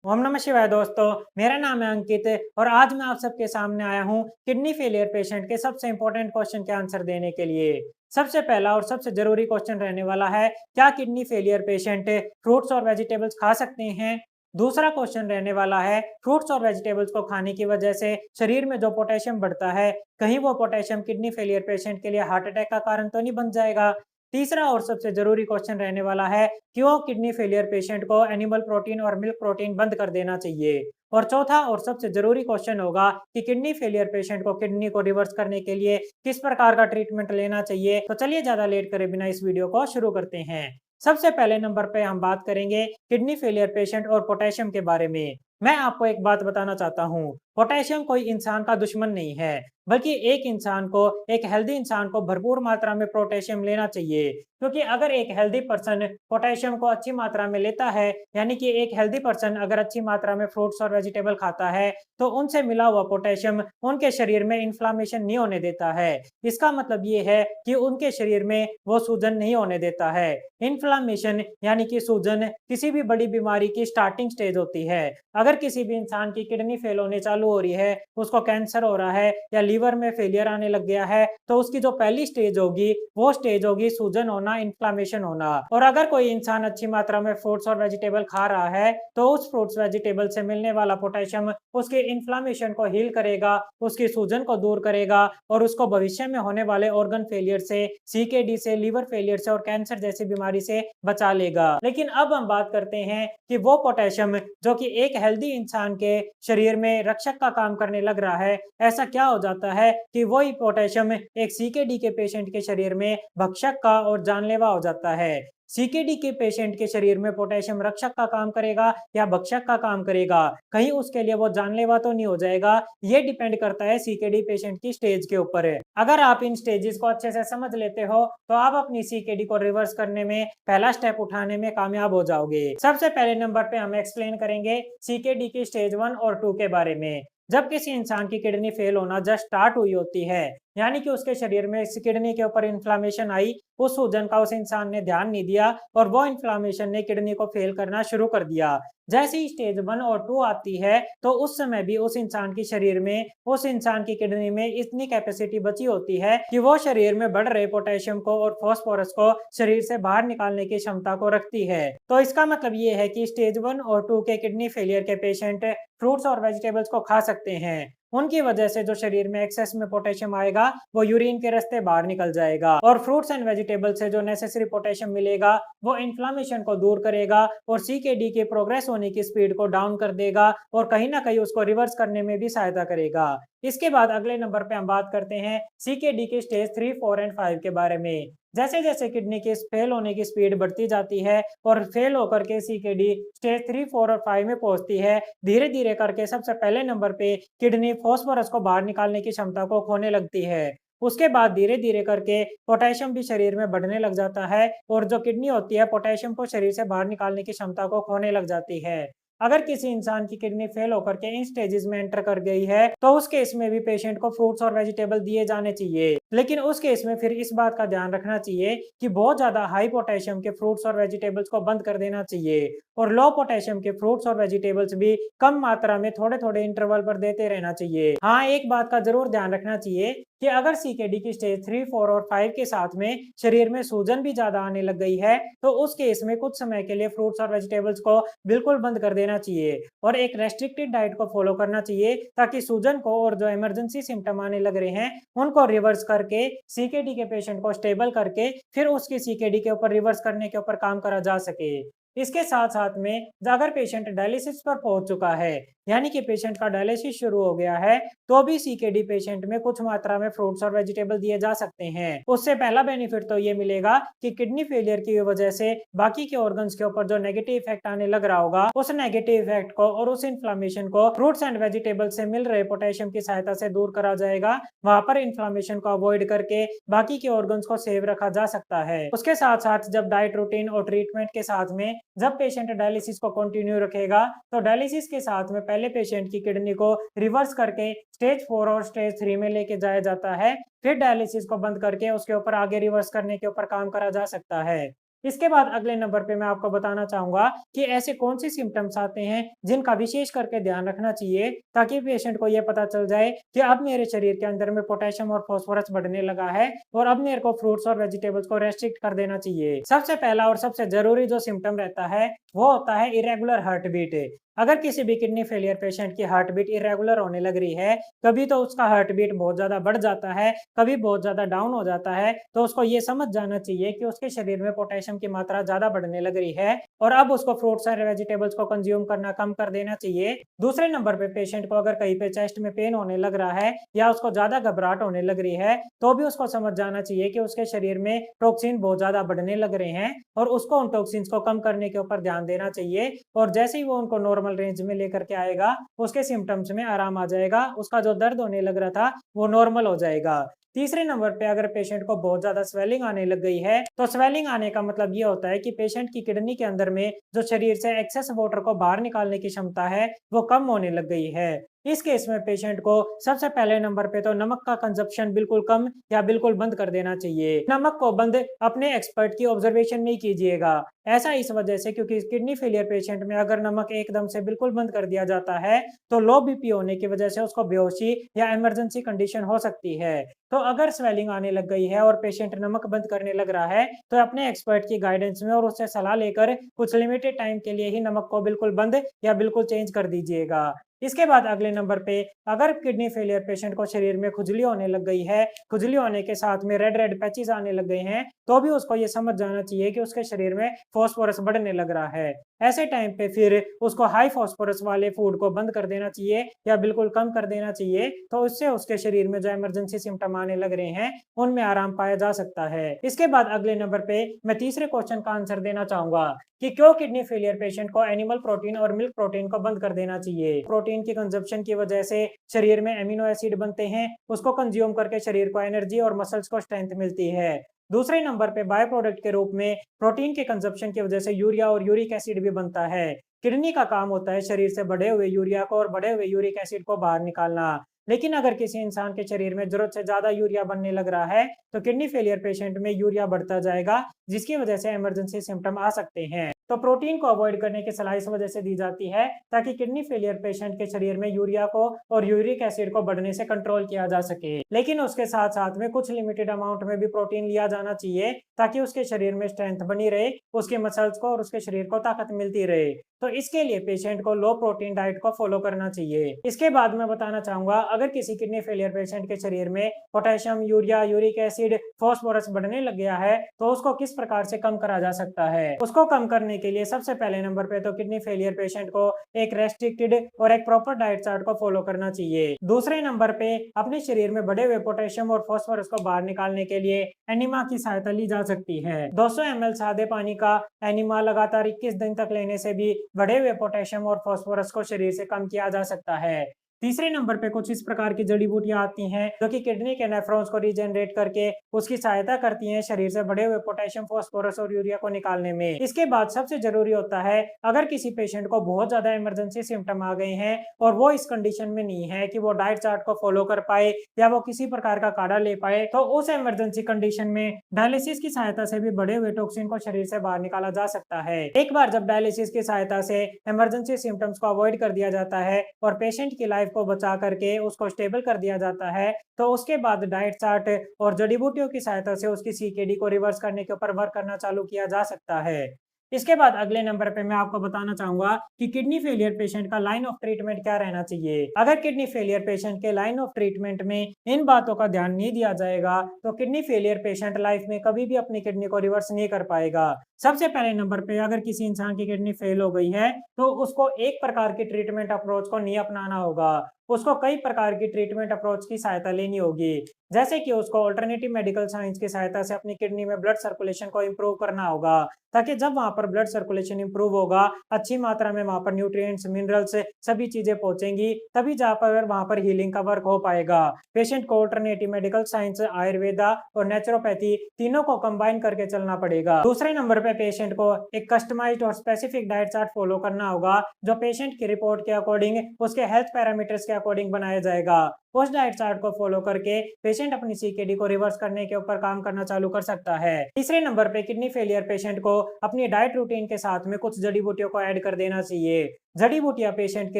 ओम नमः शिवाय दोस्तों। मेरा नाम है अंकित और आज मैं आप सबके सामने आया हूँ किडनी फेलियर पेशेंट के सबसे इंपॉर्टेंट क्वेश्चन के आंसर देने के लिए। सबसे पहला और सबसे जरूरी क्वेश्चन रहने वाला है, क्या किडनी फेलियर पेशेंट फ्रूट्स और वेजिटेबल्स खा सकते हैं। दूसरा क्वेश्चन रहने वाला है, फ्रूट्स और वेजिटेबल्स को खाने की वजह से शरीर में जो पोटेशियम बढ़ता है, कहीं वो पोटेशियम किडनी फेलियर पेशेंट के लिए हार्ट अटैक का कारण तो नहीं बन जाएगा। तीसरा और सबसे जरूरी क्वेश्चन रहने वाला है, क्यों किडनी फेलियर पेशेंट को एनिमल प्रोटीन और मिल्क प्रोटीन बंद कर देना चाहिए। और चौथा और सबसे जरूरी क्वेश्चन होगा कि किडनी फेलियर पेशेंट को किडनी को रिवर्स करने के लिए किस प्रकार का ट्रीटमेंट लेना चाहिए। तो चलिए ज्यादा लेट करे बिना इस वीडियो को शुरू करते हैं। सबसे पहले नंबर पे हम बात करेंगे किडनी फेलियर पेशेंट और पोटेशियम के बारे में। मैं आपको एक बात बताना चाहता हूँ, पोटेशियम कोई इंसान का दुश्मन नहीं है, बल्कि एक इंसान को, एक हेल्दी इंसान को भरपूर मात्रा में पोटेशियम लेना चाहिए। क्योंकि अगर एक हेल्दी पर्सन पोटेशियम को अच्छी मात्रा में लेता है, यानी कि एक हेल्दी पर्सन अगर अच्छी मात्रा में फ्रूट्स और वेजिटेबल खाता है, तो उनसे मिला हुआ पोटेशियम उनके शरीर में इन्फ्लामेशन नहीं होने देता है। इसका मतलब ये है कि उनके शरीर में वो सूजन नहीं होने देता है। इन्फ्लामेशन यानी कि सूजन किसी भी बड़ी बीमारी की स्टार्टिंग स्टेज होती है। अगर किसी भी इंसान की किडनी फेल होने चालू हो रही है, उसको कैंसर हो रहा है या लीवर में फेलियर आने लग गया है, तो उसकी जो पहली स्टेज होगी वो स्टेज होगी सूजन होना, इन्फ्लामेशन होना। और अगर कोई इंसान अच्छी मात्रा में फ्रूट्स और वेजिटेबल खा रहा है, तो उस फ्रूट्स वेजिटेबल से मिलने वाला पोटेशियम उसके इन्फ्लामेशन को हील करेगा, उसकी सूजन को दूर करेगा और उसको भविष्य में होने वाले ऑर्गन फेलियर से, सीकेडी से, लीवर फेलियर से और कैंसर जैसी बीमारी से बचा लेगा। लेकिन अब हम बात करते हैं कि वो पोटेशियम जो कि एक हेल्दी इंसान के शरीर में रक्षक का काम करने लग रहा है, ऐसा क्या हो जाता है कि वही पोटेशियम एक सीकेडी के पेशेंट के शरीर में भक्षक का और जानलेवा हो जाता है। सीकेडी के पेशेंट के शरीर में पोटेशियम रक्षक का काम करेगा या भक्षक का काम करेगा, कहीं उसके लिए वो जानलेवा तो नहीं हो जाएगा। ये डिपेंड करता है सीकेडी पेशेंट की स्टेज के ऊपर है। अगर आप इन स्टेजेस को अच्छे से समझ लेते हो, तो आप अपनी सीकेडी को रिवर्स करने में, पहला स्टेप उठाने में कामयाब हो जाओगे। सबसे पहले नंबर पे हम एक्सप्लेन करेंगे सीकेडी की स्टेज 1 और 2 के बारे में। जब किसी इंसान की किडनी फेल होना जस्ट स्टार्ट हुई होती है, यानी कि उसके शरीर में इस किडनी के ऊपर इन्फ्लामेशन आई, उस सूजन का उस इंसान ने ध्यान नहीं दिया और वो इन्फ्लामेशन ने किडनी को फेल करना शुरू कर दिया। जैसे ही स्टेज 1 और 2 आती है, तो उस समय भी उस इंसान की शरीर में, उस इंसान की किडनी में इतनी कैपेसिटी बची होती है कि वो शरीर में बढ़ रहे पोटेशियम को और फास्फोरस को शरीर से बाहर निकालने की क्षमता को रखती है। तो इसका मतलब ये है कि स्टेज 1 और 2 के किडनी फेलियर के पेशेंट फ्रूट्स और वेजिटेबल्स को खा सकते हैं। उनकी वजह से जो शरीर में एक्सेस में पोटेशियम आएगा, वो यूरिन के रास्ते बाहर निकल जाएगा और फ्रूट्स एंड वेजिटेबल से जो नेसेसरी पोटेशियम मिलेगा, वो इन्फ्लामेशन को दूर करेगा और सीकेडी के प्रोग्रेस होने की स्पीड को डाउन कर देगा और कहीं ना कहीं उसको रिवर्स करने में भी सहायता करेगा। इसके बाद अगले नंबर पे हम बात करते हैं सीकेडी के स्टेज 3, 4 एंड 5 के बारे में। जैसे जैसे किडनी की फेल होने की स्पीड बढ़ती जाती है और फेल होकर के सीकेडी स्टेज 3, 4 और 5 में पहुंचती है, धीरे धीरे करके सबसे पहले नंबर पे किडनी फास्फोरस को बाहर निकालने की क्षमता को खोने लगती है। उसके बाद धीरे धीरे करके पोटेशियम भी शरीर में बढ़ने लग जाता है और जो किडनी होती है पोटेशियम को शरीर से बाहर निकालने की क्षमता को खोने लग जाती है। अगर किसी इंसान की किडनी फेल होकर के इन स्टेजेस में एंटर कर गई है, तो उस केस में भी पेशेंट को फ्रूट्स और वेजिटेबल दिए जाने चाहिए। लेकिन उस केस में फिर इस बात का ध्यान रखना चाहिए कि बहुत ज्यादा हाई पोटेशियम के फ्रूट्स और वेजिटेबल्स को बंद कर देना चाहिए और लो पोटेशियम के फ्रूट्स और वेजिटेबल्स भी कम मात्रा में थोड़े थोड़े इंटरवल पर देते रहना चाहिए। हाँ, एक बात का जरूर ध्यान रखना चाहिए कि अगर सीकेडी की स्टेज 3, 4 और 5 के साथ में शरीर में सूजन भी ज्यादा आने लग गई है, तो उस केस में कुछ समय के लिए फ्रूट्स और वेजिटेबल्स को बिल्कुल बंद कर देना चाहिए और एक रेस्ट्रिक्टेड डाइट को फॉलो करना चाहिए, ताकि सूजन को और जो इमरजेंसी सिम्टम आने लग रहे हैं उनको रिवर्स करके सीकेडी के पेशेंट को स्टेबल करके फिर उसकी सीकेडी के ऊपर रिवर्स करने के ऊपर काम करा जा सके। इसके साथ साथ में अगर पेशेंट डायलिसिस पर पहुंच चुका है, यानी कि पेशेंट का डायलिसिस शुरू हो गया है, तो भी सीकेडी पेशेंट में कुछ मात्रा में फ्रूट्स और वेजिटेबल दिए जा सकते हैं। उससे पहला बेनिफिट तो ये मिलेगा कि किडनी फेलियर की वजह से बाकी के ऑर्गन्स के ऊपर जो नेगेटिव इफेक्ट आने लग रहा होगा, उस नेगेटिव इफेक्ट को और उस इन्फ्लामेशन को फ्रूट्स एंड वेजिटेबल से मिल रहे पोटेशियम की सहायता से दूर करा जाएगा। वहां पर इन्फ्लामेशन को अवॉइड करके बाकी के ऑर्गन्स को सेव रखा जा सकता है। उसके साथ साथ जब डाइट रूटीन और ट्रीटमेंट के साथ में जब पेशेंट डायलिसिस को कंटिन्यू रखेगा, तो डायलिसिस के साथ में पहले पेशेंट की किडनी को रिवर्स करके स्टेज 4 और स्टेज 3 में लेके जाया जाता है, फिर डायलिसिस को बंद करके उसके ऊपर आगे रिवर्स करने के ऊपर काम करा जा सकता है। इसके बाद अगले नंबर पे मैं आपको बताना चाहूँगा कि ऐसे कौन से सिम्पटम्स आते हैं जिनका विशेष करके ध्यान रखना चाहिए ताकि पेशेंट को ये पता चल जाए कि अब मेरे शरीर के अंदर में पोटेशियम और फास्फोरस बढ़ने लगा है और अब मेरे को फ्रूट्स और वेजिटेबल्स को रेस्ट्रिक्ट कर देना चाहिए। सबसे पहला और सबसे ज़रूरी जो सिम्पटम रहता है वो होता है इरेगुलर हार्ट बीट। अगर किसी भी किडनी फेलियर पेशेंट की हार्ट बीट इरेगुलर होने लग रही है, कभी तो उसका हार्ट बीट बहुत ज़्यादा बढ़ जाता है, कभी बहुत ज़्यादा डाउन हो जाता है, तो उसको ये समझ जाना चाहिए कि उसके शरीर में पोटेशियम की मात्रा ज़्यादा बढ़ने लग रही है और अब उसको फ्रूट्स और वेजिटेबल्स को कंज्यूम करना कम कर देना चाहिए। दूसरे नंबर पे पेशेंट को अगर कहीं पे चेस्ट में पेन होने लग रहा है या उसको ज़्यादा घबराहट होने लग रही है, तो भी उसको समझ जाना चाहिए कि उसके शरीर में टॉक्सिन बहुत ज़्यादा बढ़ने लग रहे हैं और उसको उन टॉक्सिन्स को कम करने के ऊपर ध्यान देना चाहिए और जैसे ही वो उनको नॉर्मल रेंज में लेकर के आएगा, उसके सिम्पटम्स में आराम आ जाएगा, उसका जो दर्द होने लग रहा था, वो नॉर्मल हो जाएगा। तीसरे नंबर पे अगर पेशेंट को बहुत ज़्यादा स्वेलिंग आने लग गई है, तो स्वेलिंग आने का मतलब ये होता है कि पेशेंट की किडनी के अंदर में जो शरीर से एक्सेस वाटर को बाहर निकालने की क्षमता है, वो कम होने लग गई है। इस केस में पेशेंट को सबसे पहले नंबर पे तो नमक का कंजप्शन बिल्कुल कम या बिल्कुल बंद कर देना चाहिए। नमक को बंद अपने एक्सपर्ट की ऑब्जर्वेशन में ही कीजिएगा। ऐसा इस वजह से क्योंकि किडनी फेलियर पेशेंट में अगर नमक एकदम से बिल्कुल बंद कर दिया जाता है, तो लो बीपी होने की वजह से उसको बेहोशी या इमरजेंसी कंडीशन हो सकती है। तो अगर स्वेलिंग आने लग गई है और पेशेंट नमक बंद करने लग रहा है, तो अपने एक्सपर्ट की गाइडेंस में और उससे सलाह लेकर कुछ लिमिटेड टाइम के लिए ही नमक को बिल्कुल बंद या बिल्कुल चेंज कर दीजिएगा। इसके बाद अगले नंबर पे अगर किडनी फेलियर पेशेंट को शरीर में खुजली होने लग गई है, खुजली होने के साथ में रेड रेड पैचेस आने लग गए हैं, तो भी उसको ये समझ जाना चाहिए कि उसके शरीर में फास्फोरस बढ़ने लग रहा है। ऐसे टाइम पे फिर उसको हाई फास्फोरस वाले फूड को बंद कर देना चाहिए या बिल्कुल कम कर देना चाहिए, तो उससे उसके शरीर में जो इमरजेंसी सिम्पटम आने लग रहे हैं, उनमें आराम पाया जा सकता है। इसके बाद अगले नंबर पे मैं तीसरे क्वेश्चन का आंसर देना चाहूँगा कि क्यों किडनी फेलियर पेशेंट को एनिमल प्रोटीन और मिल्क प्रोटीन को बंद कर देना चाहिए। प्रोटीन की कंजप्शन की वजह से शरीर में एमिनो एसिड बनते हैं, उसको कंज्यूम करके शरीर को एनर्जी और मसल्स को स्ट्रेंथ मिलती है। दूसरे नंबर पे बाय प्रोडक्ट के रूप में प्रोटीन के कंजप्शन की वजह से यूरिया और यूरिक एसिड भी बनता है। किडनी का काम होता है शरीर से बढ़े हुए यूरिया को और बढ़े हुए यूरिक एसिड को बाहर निकालना। लेकिन अगर किसी इंसान के शरीर में जरूरत से ज्यादा यूरिया बनने लग रहा है, तो किडनी फेलियर पेशेंट में यूरिया बढ़ता जाएगा, जिसकी वजह से इमरजेंसी सिम्टम आ सकते हैं। तो प्रोटीन को अवॉइड करने की सलाह इस वजह से दी जाती है ताकि किडनी फेलियर पेशेंट के शरीर में यूरिया को और यूरिक एसिड को बढ़ने से कंट्रोल किया जा सके। लेकिन उसके साथ साथ में कुछ लिमिटेड अमाउंट में भी प्रोटीन लिया जाना चाहिए ताकि उसके शरीर में स्ट्रेंथ बनी रहे, उसके मसल्स को और उसके शरीर को ताकत मिलती रहे। तो इसके लिए पेशेंट को लो प्रोटीन डाइट को फॉलो करना चाहिए। इसके बाद मैं बताना चाहूंगा अगर किसी किडनी फेलियर पेशेंट के शरीर में potassium, urea, uric acid, phosphorus बढ़ने लग गया है, तो उसको किस प्रकार से कम करा जा सकता है। उसको कम करने के लिए सबसे पहले नंबर पे तो किडनी फेलियर पेशेंट को एक रेस्ट्रिक्टेड और एक प्रॉपर डाइट चार्ट को फॉलो करना चाहिए। दूसरे नंबर पे अपने शरीर में बढ़े हुए पोटेशियम और फास्फोरस को बाहर निकालने के लिए एनिमा की सहायता ली जा सकती है। 200 ml सादे पानी का एनिमा लगातार 21 दिन तक लेने से भी बढ़े हुए पोटेशियम और फास्फोरस को शरीर से कम किया जा सकता है। तीसरे नंबर पे कुछ इस प्रकार की जड़ी बूटियां आती हैं जो कि किडनी के नेफ्रॉन्स को रीजनरेट करके उसकी सहायता करती हैं शरीर से बढ़े हुए पोटेशियम, फास्फोरस और यूरिया को निकालने में। इसके बाद सबसे जरूरी होता है अगर किसी पेशेंट को बहुत ज्यादा इमरजेंसी सिम्टम आ गए हैं और वो इस कंडीशन में नहीं है कि वो डाइट चार्ट को फॉलो कर पाए या वो किसी प्रकार का काढ़ा ले पाए, तो उस इमरजेंसी कंडीशन में डायलिसिस की सहायता से भी बढ़े हुए टॉक्सिन को शरीर से बाहर निकाला जा सकता है। एक बार जब डायलिसिस की सहायता से इमरजेंसी सिम्टम्स को अवॉइड कर दिया जाता है और पेशेंट की लाइफ को बचा करके उसको स्टेबल कर दिया जाता है, तो उसके बाद डाइट चार्ट और जड़ी बूटियों की सहायता से उसकी सीकेडी को रिवर्स करने के ऊपर वर्क करना चालू किया जा सकता है। इसके बाद अगले नंबर पे मैं आपको बताना चाहूंगा कि किडनी फेलियर पेशेंट का लाइन ऑफ ट्रीटमेंट क्या रहना चाहिए। अगर किडनी फेलियर पेशेंट के लाइन ऑफ ट्रीटमेंट में इन बातों का ध्यान नहीं दिया जाएगा, तो किडनी फेलियर पेशेंट लाइफ में कभी भी अपनी किडनी को रिवर्स नहीं कर पाएगा। सबसे पहले नंबर पे अगर किसी इंसान की किडनी फेल हो गई है, तो उसको एक प्रकार की ट्रीटमेंट अप्रोच को नहीं अपनाना होगा, उसको कई प्रकार की ट्रीटमेंट अप्रोच की सहायता लेनी होगी। जैसे कि उसको अल्टरनेटिव मेडिकल साइंस की सहायता से अपनी किडनी में ब्लड सर्कुलेशन को इम्प्रूव करना होगा, ताकि जब वहां पर ब्लड सर्कुलेशन इम्प्रूव होगा, अच्छी मात्रा में वहां पर न्यूट्रिएंट्स, मिनरल्स सभी चीजें पहुंचेंगी, तभी जहाँ पर वहां पर हीलिंग का वर्क हो पाएगा। पेशेंट को अल्टरनेटिव मेडिकल साइंस, आयुर्वेदा और नेचुरोपैथी तीनों को कंबाइन करके चलना पड़ेगा। दूसरे नंबर पे पेशेंट को एक कस्टमाइज्ड और स्पेसिफिक डाइट चार्ट फॉलो करना होगा, जो पेशेंट की रिपोर्ट के अकॉर्डिंग, उसके हेल्थ पैरामीटर्स के अकॉर्डिंग बनाया जाएगा। उस डाइट चार्ट को फॉलो करके पेशेंट अपनी सीकेडी को रिवर्स करने के ऊपर काम करना चालू कर सकता है। तीसरे नंबर पे किडनी फेलियर पेशेंट को अपनी डाइट रूटीन के साथ में कुछ जड़ी बूटियों को ऐड कर देना चाहिए। जड़ी बूटियां पेशेंट की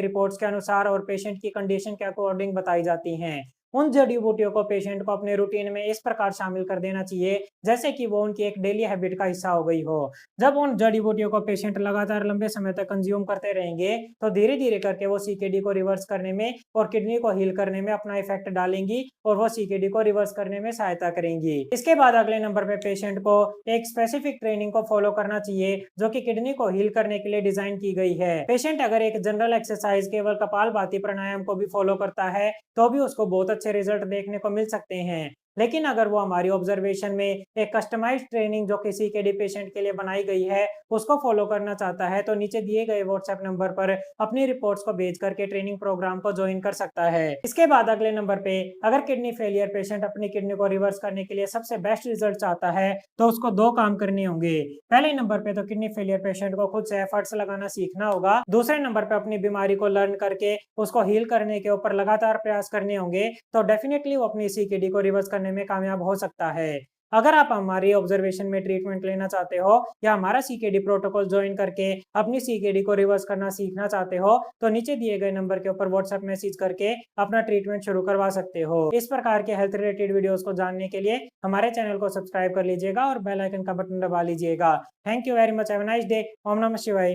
रिपोर्ट्स के अनुसार और पेशेंट की कंडीशन के अकॉर्डिंग बताई जाती हैं। उन जड़ी बूटियों को पेशेंट को अपने रूटीन में इस प्रकार शामिल कर देना चाहिए जैसे कि वो उनकी एक डेली हैबिट का हिस्सा हो गई हो। जब उन जड़ी बूटियों को पेशेंट लगातार लंबे समय तक कंज्यूम करते रहेंगे तो धीरे धीरे करके वो सीकेडी को रिवर्स करने में और किडनी को हील करने में अपना इफेक्ट डालेंगी और वो सीकेडी को रिवर्स करने में सहायता करेंगी। इसके बाद अगले नंबर पे पेशेंट को एक स्पेसिफिक ट्रेनिंग को फॉलो करना चाहिए जो कि किडनी को हील करने के लिए डिजाइन की गई है। पेशेंट अगर एक जनरल एक्सरसाइज केवल कपालभाति प्राणायाम को भी फॉलो करता है तो भी उसको बहुत अच्छे रिजल्ट देखने को मिल सकते हैं। लेकिन अगर वो हमारी ऑब्जर्वेशन में एक कस्टमाइज्ड ट्रेनिंग जो किसी के पेशेंट के लिए बनाई गई है उसको फॉलो करना चाहता है तो नीचे दिए गए व्हाट्सएप नंबर पर अपनी रिपोर्ट्स को भेज करके ट्रेनिंग प्रोग्राम को ज्वाइन कर सकता है। इसके बाद अगले नंबर पे अगर किडनी फेलियर पेशेंट अपनी किडनी को रिवर्स करने के लिए सबसे बेस्ट रिजल्ट चाहता है तो उसको दो काम करने होंगे। पहले नंबर पे तो किडनी फेलियर पेशेंट को खुद से एफर्ट्स लगाना सीखना होगा। दूसरे नंबर पे अपनी बीमारी को लर्न करके उसको हील करने के ऊपर लगातार प्रयास करने होंगे तो डेफिनेटली वो अपनी सीकेडी को रिवर्स करने में कामयाब हो सकता है। अगर आप हमारी ऑब्जर्वेशन में ट्रीटमेंट लेना चाहते हो या हमारा सीकेडी प्रोटोकॉल ज्वाइन करके अपनी सीकेडी को रिवर्स करना सीखना चाहते हो तो नीचे दिए गए नंबर के ऊपर व्हाट्सएप मैसेज करके अपना ट्रीटमेंट शुरू करवा सकते हो। इस प्रकार के हेल्थ रिलेटेड वीडियोस को जानने के लिए हमारे चैनल को सब्सक्राइब कर लीजिएगा और बेल आइकन का बटन दबा लीजिएगा। Thank you very much. Have a nice day. ओम नमः शिवाय।